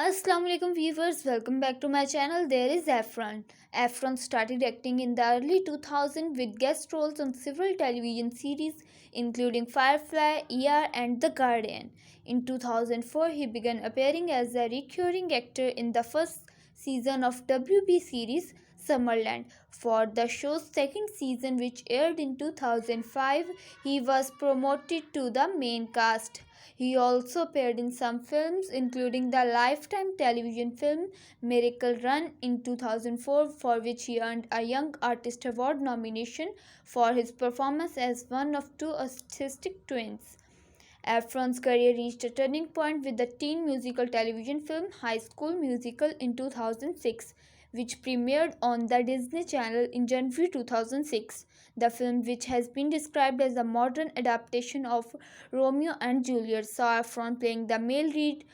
Assalamu alaikum viewers, welcome back to my channel. There is Efron. Efron started acting in the early 2000s with guest roles on several television series including Firefly, ER and The Guardian. In 2004, he began appearing as a recurring actor in the first season of WB series Summerland. For the show's second season, which aired in 2005, he was promoted to the main cast. He also appeared in some films, including the Lifetime television film Miracle Run in 2004, for which he earned a Young Artist Award nomination for his performance as one of two autistic twins. Efron's career reached a turning point with the teen musical television film High School Musical in 2006, which premiered on the Disney Channel in January 2006. The film, which has been described as a modern adaptation of Romeo and Juliet, saw Efron playing the male lead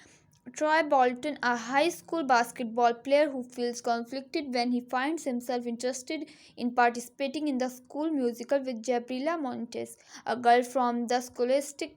Troy Bolton, a high school basketball player who feels conflicted when he finds himself interested in participating in the school musical with Gabriela Montes, a girl from the Scholastic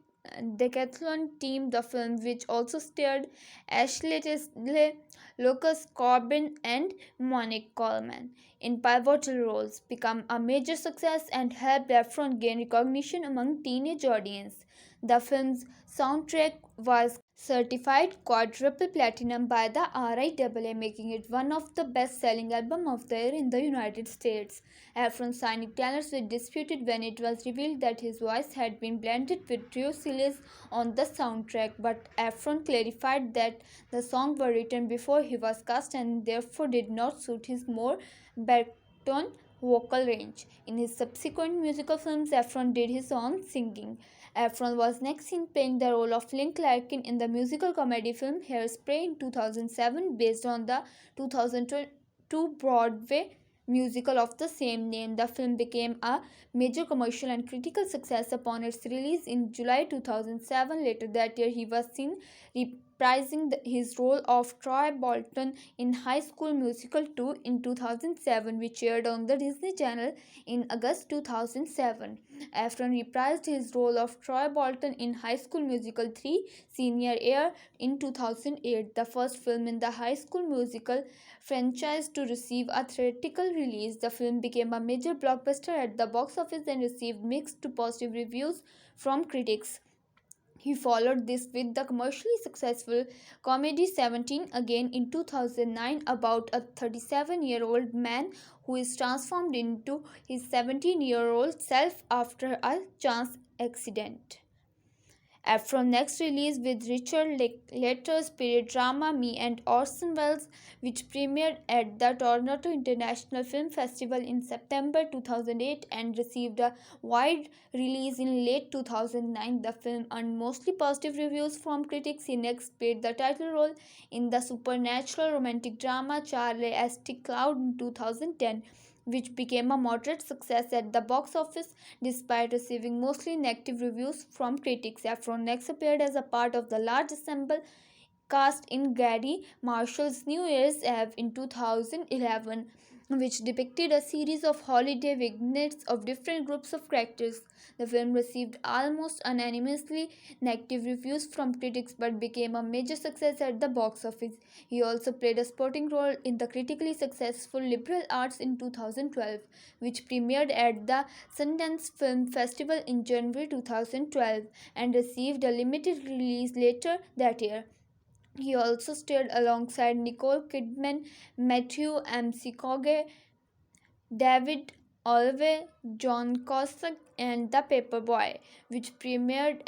decathlon team. The film, which also starred Ashley Tisdale, Lucas Corbin, and Monique Coleman in pivotal roles, became a major success and helped Efron gain recognition among teenage audience. The film's soundtrack was certified quadruple platinum by the RIAA, making it one of the best-selling albums of the year in the United States. Efron's signing Taylor Swift disputed when it was revealed that his voice had been blended with Drew Silas on the soundtrack, but Efron clarified that the songs were written before he was cast and therefore did not suit his more baritone vocal range. In his subsequent musical films, Efron did his own singing. Efron was next seen playing the role of Link Larkin in the musical comedy film Hairspray in 2007, based on the 2002 Broadway musical of the same name. The film became a major commercial and critical success upon its release in July 2007. Later that year, he was seen reprising his role of Troy Bolton in High School Musical 2 in 2007, which aired on the Disney Channel in August 2007. Efron reprised his role of Troy Bolton in High School Musical 3 Senior Year in 2008, the first film in the High School Musical franchise to receive a theatrical release. The film became a major blockbuster at the box office and received mixed to positive reviews from critics. He followed this with the commercially successful comedy 17 Again in 2009, about a 37-year-old man who is transformed into his 17-year-old self after a chance accident. Efron next released with Richard Letter's period drama Me and Orson Welles, which premiered at the Toronto International Film Festival in September 2008 and received a wide release in late 2009. The film earned mostly positive reviews from critics. He next played the title role in the supernatural romantic drama Charlie St. Cloud in 2010, which became a moderate success at the box office despite receiving mostly negative reviews from critics. Efron next appeared as a part of the large ensemble cast in Gary Marshall's New Year's Eve in 2011, which depicted a series of holiday vignettes of different groups of characters. The film received almost unanimously negative reviews from critics but became a major success at the box office. He also played a supporting role in the critically successful Liberal Arts in 2012, which premiered at the Sundance Film Festival in January 2012 and received a limited release later that year. He also starred alongside Nicole Kidman, Matthew McConaughey, David Olive, John Cusack, and The Paperboy, which premiered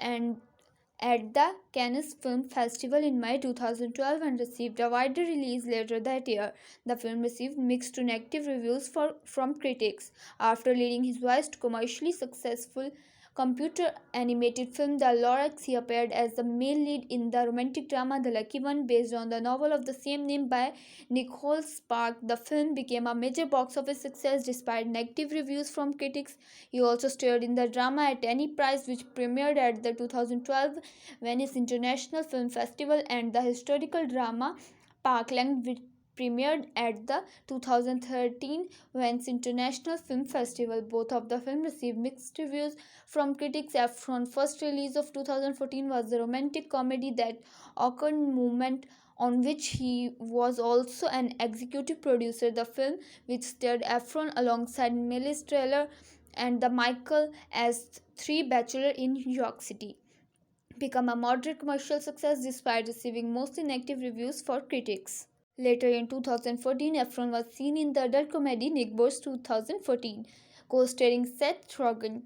at the Cannes Film Festival in May 2012 and received a wider release later that year. The film received mixed to negative reviews from critics. After leading his voice to commercially successful computer animated film The Lorax, he appeared as the male lead in the romantic drama The Lucky One, based on the novel of the same name by Nicholas Sparks. The film became a major box office success despite negative reviews from critics. He also starred in the drama At Any Price, which premiered at the 2012 Venice International Film Festival, and the historical drama Parkland, which premiered at the 2013 Venice International Film Festival. Both of the films received mixed reviews from critics. Efron's first release of 2014 was the romantic comedy That Awkward Moment on which he was also an executive producer. The film, which starred Efron alongside Miles Teller and the Michael as three bachelors in New York City, became a moderate commercial success despite receiving mostly negative reviews for critics. Later in 2014, Efron was seen in the adult comedy Nick Boys 2014, co-starring Seth Rogen.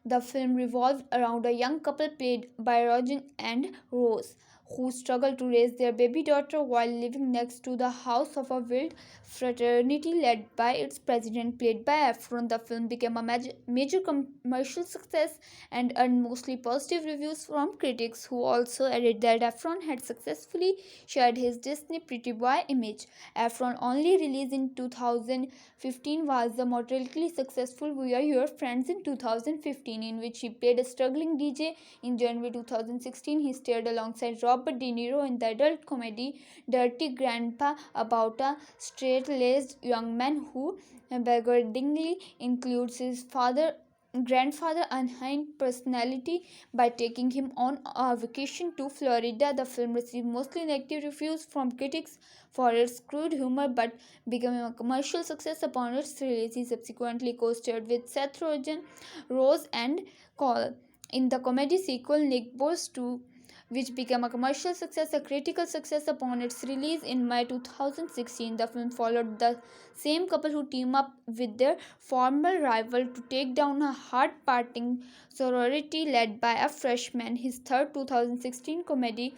The film revolved around a young couple played by Rogen and Rose, who struggle to raise their baby daughter while living next to the house of a wild fraternity led by its president, played by Efron. The film became a major commercial success and earned mostly positive reviews from critics, who also added that Efron had successfully shared his Disney pretty boy image. Efron only release in 2015 was the moderately successful We Are Your Friends in 2015, in which he played a struggling DJ. In January 2016, he starred alongside Robert De Niro in the adult comedy Dirty Grandpa, about a straight-laced young man who begrudgingly includes his grandfather unhinged personality by taking him on a vacation to Florida. The film received mostly negative reviews from critics for its crude humor but became a commercial success upon its release. He subsequently co-starred with Seth Rogen, Rose and Cole in the comedy sequel Nick Boys 2, which became a commercial success, a critical success upon its release in May 2016. The film followed the same couple who team up with their former rival to take down a hard-partying sorority led by a freshman. His third 2016 comedy,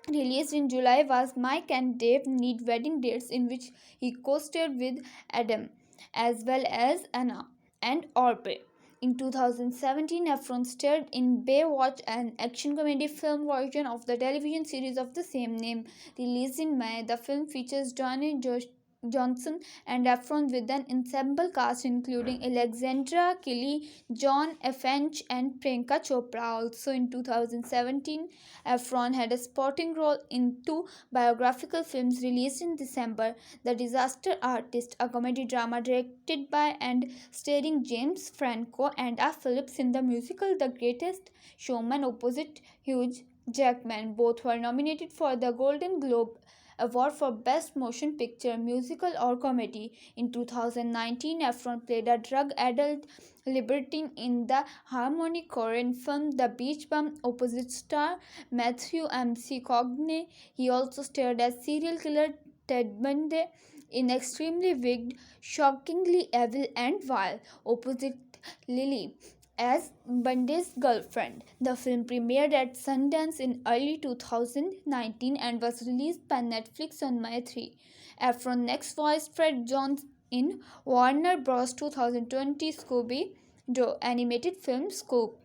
released in July, was Mike and Dave Need Wedding Dates, in which he co-starred with Adam as well as Anna and Aubrey. In 2017, Efron starred in Baywatch, an action-comedy film version of the television series of the same name, released in May. The film features Johnson and Efron with an ensemble cast including Alexandra Kelly, John Afench, and Priyanka Chopra. Also in 2017, Efron had a supporting role in two biographical films released in December: The Disaster Artist, a comedy drama directed by and starring James Franco, and A Phillips in the musical The Greatest Showman opposite Hugh Jackman. Both were nominated for the Golden Globe Award for Best Motion Picture, Musical or Comedy. In 2019, Efron played a drug-addled libertine in the Harmony Korine film The Beach Bum opposite star Matthew McConaughey. He also starred as serial killer Ted Bundy in Extremely Wicked, Shockingly Evil and Vile opposite Lily as Bundy's girlfriend. The film premiered at Sundance in early 2019 and was released by Netflix on May 3. Efron next voiced Fred Jones in Warner Bros. 2020 Scooby-Doo animated film Scoop.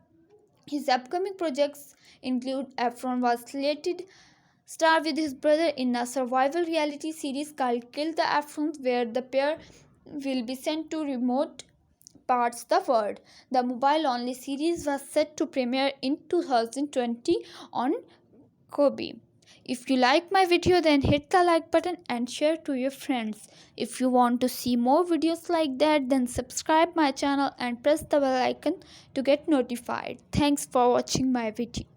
His upcoming projects include Efron was slated star with his brother in a survival reality series called Kill the Efrons, where the pair will be sent to remote parts the world. The mobile-only series was set to premiere in 2020 on Kobe. If you like my video, then hit the like button and share to your friends. If you want to see more videos like that, then subscribe my channel and press the bell icon to get notified. Thanks for watching my video.